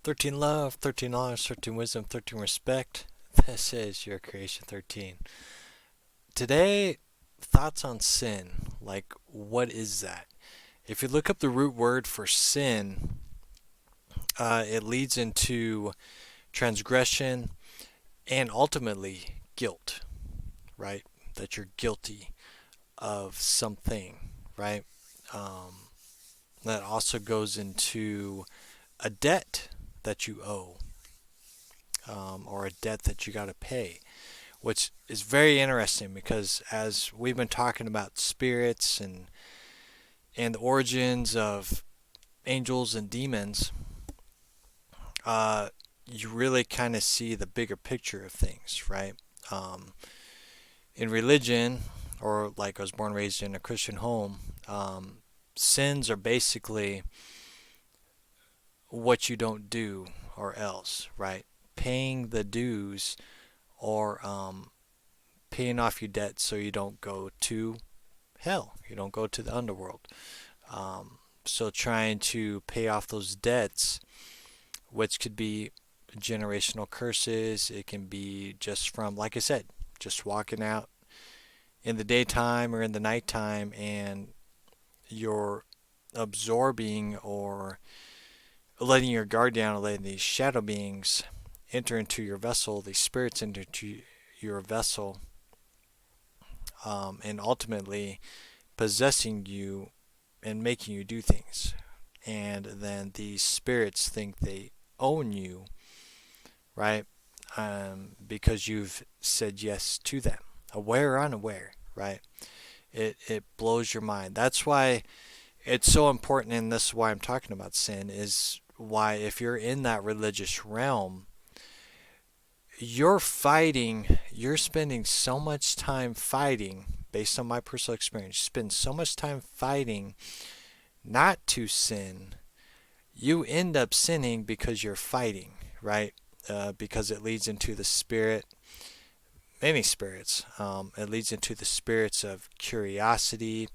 13 love, 13 knowledge, 13 wisdom, 13 respect. This is your creation 13. Today, thoughts on sin. Like, what is that? If you look up the root word for sin, it leads into transgression and ultimately guilt, right? That you're guilty of something, right? Um, that also goes into a debt that you owe, or a debt that you got to pay, which is very interesting because as we've been talking about spirits and the origins of angels and demons, uh, you really kind of see the bigger picture of things, right? Um, in religion, or like I was born and raised in a Christian home, sins are basically what you don't do or else, right? Paying the dues or paying off your debt so you don't go to hell, you don't go to the underworld. Um, so trying to pay off those debts, which could be generational curses, it can be just from, like I said, just walking out in the daytime or in the nighttime and you're absorbing or letting your guard down and letting these shadow beings enter into your vessel, these spirits enter into your vessel, and ultimately possessing you and making you do things. And then these spirits think they own you, right? Because you've said yes to them, aware or unaware, right? It blows your mind. That's why it's so important, and this is why I'm talking about sin, is why if you're in that religious realm, you're fighting, you're spending so much time fighting, based on my personal experience, you spend so much time fighting not to sin, you end up sinning because you're fighting, right? Because it leads into the spirit, many spirits. It leads into the spirits of curiosity,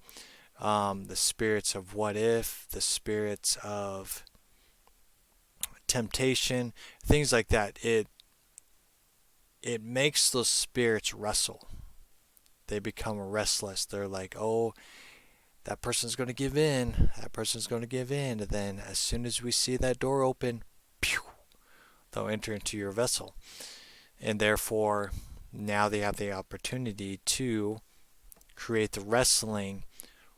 the spirits of what if, the spirits of temptation, things like that. It makes those spirits wrestle. They become restless. They're like, oh, that person's going to give in. That person's going to give in. And then as soon as we see that door open, pew, they'll enter into your vessel. And therefore, now they have the opportunity to create the wrestling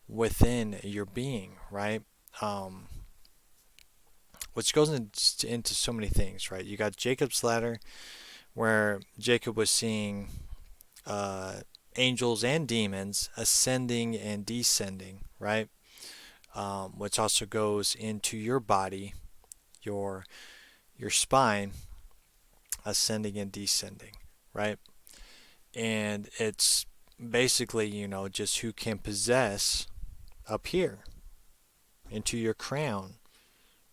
within your being, right? Um, which goes into so many things, right? You got Jacob's ladder, where Jacob was seeing uh, angels and demons ascending and descending, right? Which also goes into your body, your your spine, ascending and descending, right? And it's basically, just who can possess up here into your crown,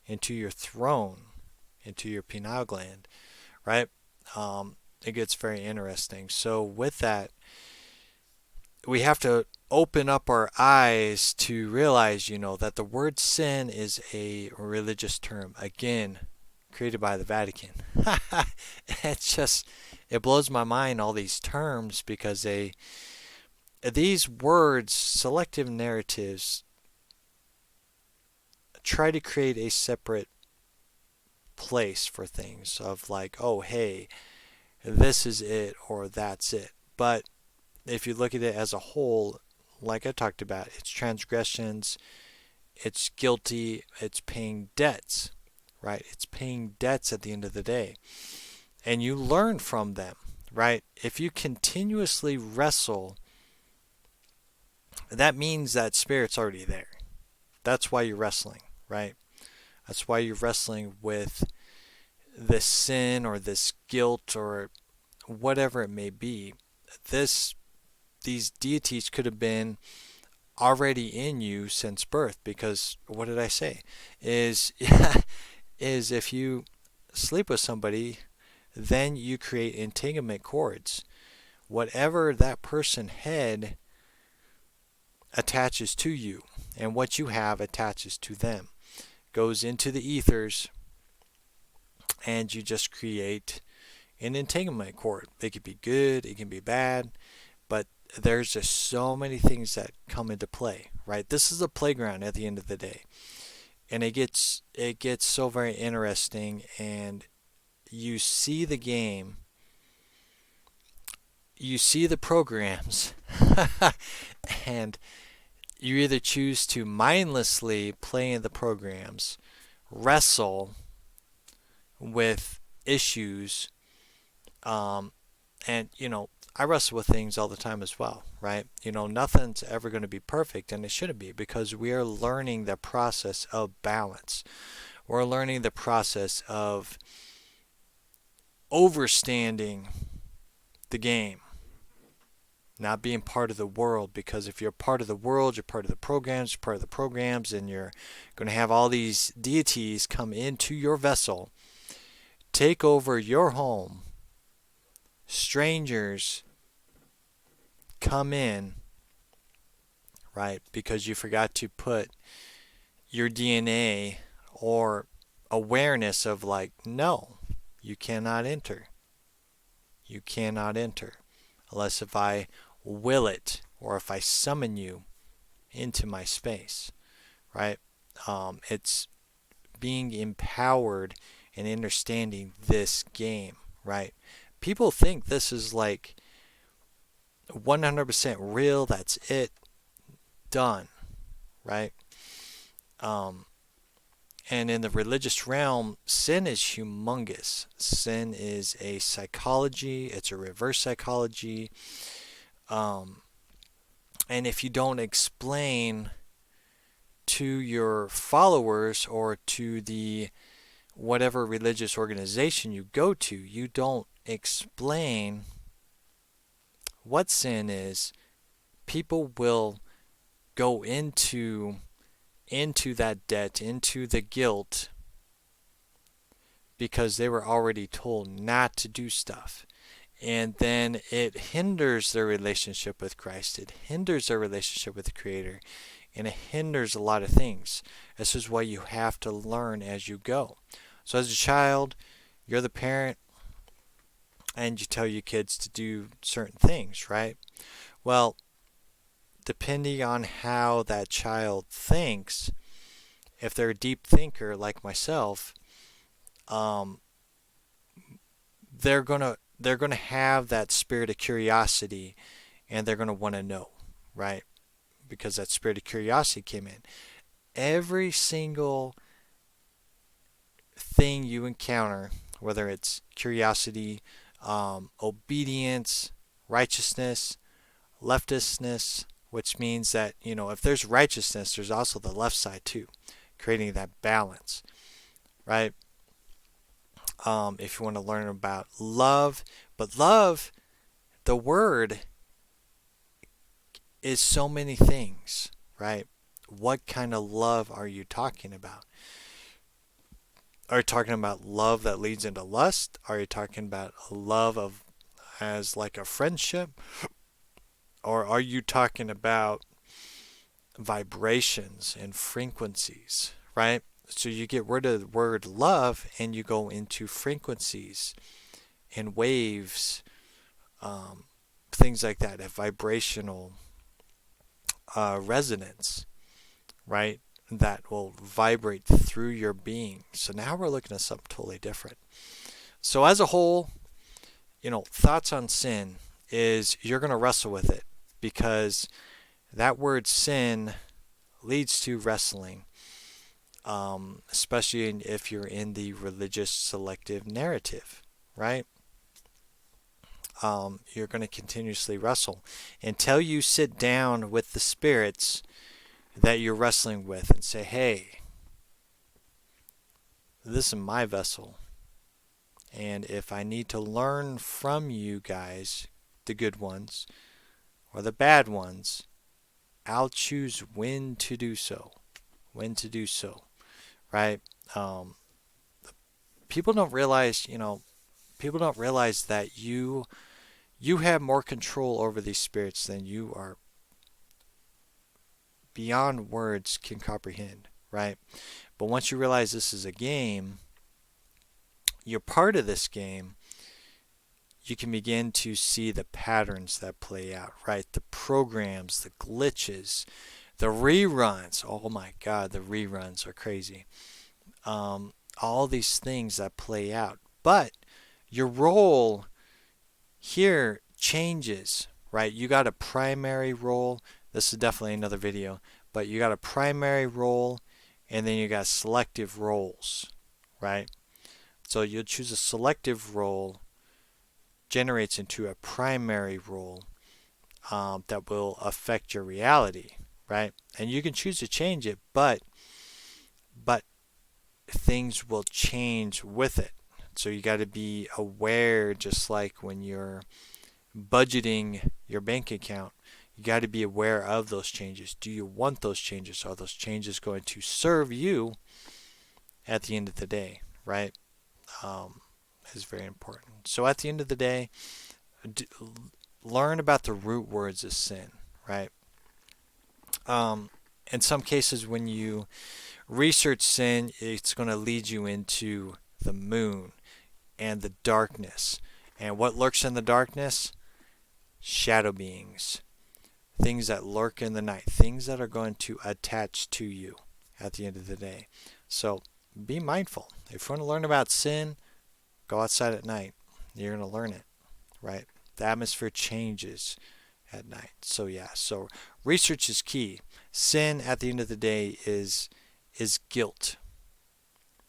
into your throne, into your pineal gland, right? It gets very interesting. So with that, we have to open up our eyes to realize, that the word sin is a religious term. Again, created by the Vatican. It's just, it blows my mind, all these terms, because these words, selective narratives, try to create a separate place for things of like, oh, hey, this is it or that's it. But if you look at it as a whole, like I talked about, it's transgressions, it's guilty, it's paying debts, right? It's paying debts at the end of the day. And you learn from them, right? If you continuously wrestle, that means that spirit's already there. That's why you're wrestling, right? That's why you're wrestling with this sin or this guilt or whatever it may be. This these deities could have been already in you since birth, because what did I say? Is is if you sleep with somebody, then you create entanglement cords. Whatever that person had attaches to you, and what you have attaches to them. Goes into the ethers, and you just create an entanglement cord. It could be good, it can be bad, but there's just so many things that come into play, right? This is a playground at the end of the day, and it gets so very interesting, and you see the game, you see the programs, and you either choose to mindlessly play in the programs, wrestle with issues, um, and I wrestle with things all the time as well, right? Nothing's ever going to be perfect, and it shouldn't be, because we are learning the process of balance. We're learning the process of overstanding the game, not being part of the world, because if you're part of the world, you're part of the programs, you're part of the programs, and you're going to have all these deities come into your vessel, take over your home, strangers come in, right? Because you forgot to put your DNA or awareness of, like, no, you cannot enter. You cannot enter unless if I will it, or if I summon you into my space, right? It's being empowered and understanding this game, right? People think this is like 100% real, that's it, done, right? Um, and in the religious realm, sin is humongous. Sin is a psychology, it's a reverse psychology. Um, and if you don't explain to your followers or to the whatever religious organization you go to, you don't explain what sin is, people will go into that debt, into the guilt, because they were already told not to do stuff. And then it hinders their relationship with Christ. It hinders their relationship with the Creator. And it hinders a lot of things. This is why you have to learn as you go. So as a child, you're the parent, and you tell your kids to do certain things, right? Well, depending on how that child thinks, if they're a deep thinker like myself, um, they're gonna have that spirit of curiosity, and they're gonna want to know, right? Because that spirit of curiosity came in. Every single thing you encounter, whether it's curiosity, obedience, righteousness, leftistness, which means that if there's righteousness, there's also the left side too, creating that balance, right? If you want to learn about love, but love, the word is so many things, right? What kind of love are you talking about? Are you talking about love that leads into lust? Are you talking about a love of as like a friendship? Or are you talking about vibrations and frequencies, right? So you get rid of the word love and you go into frequencies and waves, things like that, a vibrational resonance, right? That will vibrate through your being. So now we're looking at something totally different. So as a whole, thoughts on sin is you're going to wrestle with it, because that word sin leads to wrestling, especially if you're in the religious selective narrative, right? You're going to continuously wrestle until you sit down with the spirits that you're wrestling with and say, hey, this is my vessel. And if I need to learn from you guys, the good ones or the bad ones, I'll choose when to do so. When to do so, right? People don't realize, people don't realize that you have more control over these spirits than you are beyond words can comprehend, right? But once you realize this is a game, you're part of this game, you can begin to see the patterns that play out, right? The programs, the glitches, the reruns. Oh my God, the reruns are crazy. All these things that play out. But your role here changes, right? You got a primary role. This is definitely another video, but you got a primary role and then you got selective roles, right? So you'll choose a selective role, generates into a primary role that will affect your reality, right? And you can choose to change it, but things will change with it. So you got to be aware, just like when you're budgeting your bank account, you got to be aware of those changes. Do you want those changes? Are those changes going to serve you at the end of the day, right? Is very important. So at the end of the day, learn about the root words of sin, right? In some cases, when you research sin, it's going to lead you into the moon and the darkness. And what lurks in the darkness? Shadow beings. Things that lurk in the night. Things that are going to attach to you at the end of the day. So be mindful. If you want to learn about sin, go outside at night. You're going to learn it, right? The atmosphere changes at night. So yeah, so research is key. Sin at the end of the day is guilt,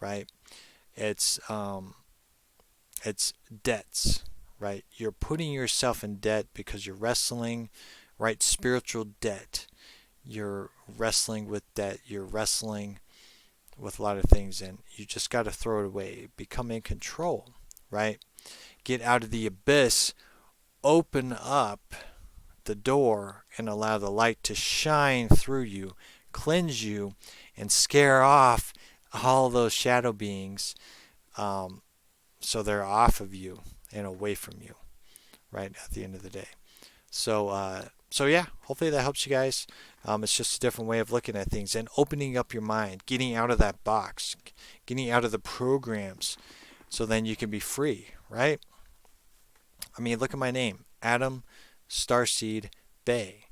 right? It's debts, right? You're putting yourself in debt because you're wrestling, right? Spiritual debt. You're wrestling with debt. You're wrestling with a lot of things, and you just got to throw it away. Become in control, right? Get out of the abyss. Open up the door and allow the light to shine through you, cleanse you, and scare off all those shadow beings, so they're off of you and away from you, right, at the end of the day. So yeah, hopefully that helps you guys. It's just a different way of looking at things and opening up your mind, getting out of that box, getting out of the programs, so then you can be free, right? I mean, look at my name, Adam Starseed Bey.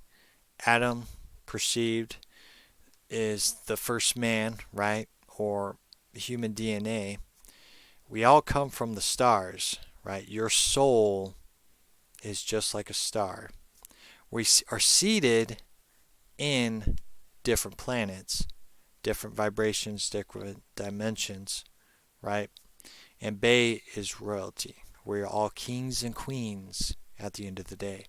Adam, perceived, is the first man, right? Or human DNA. We all come from the stars, right? Your soul is just like a star. We are seated in different planets, different vibrations, different dimensions, right? And Bey is royalty. We're all kings and queens at the end of the day.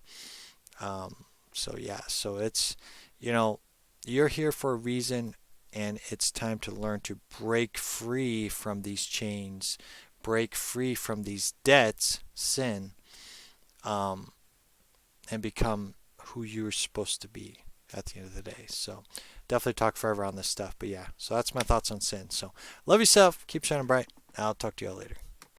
So yeah, so it's, you're here for a reason, and it's time to learn to break free from these chains, break free from these debts, sin, and become who you're supposed to be at the end of the day. So definitely talk forever on this stuff, but yeah, so that's my thoughts on sin. So love yourself, keep shining bright. I'll talk to you all later.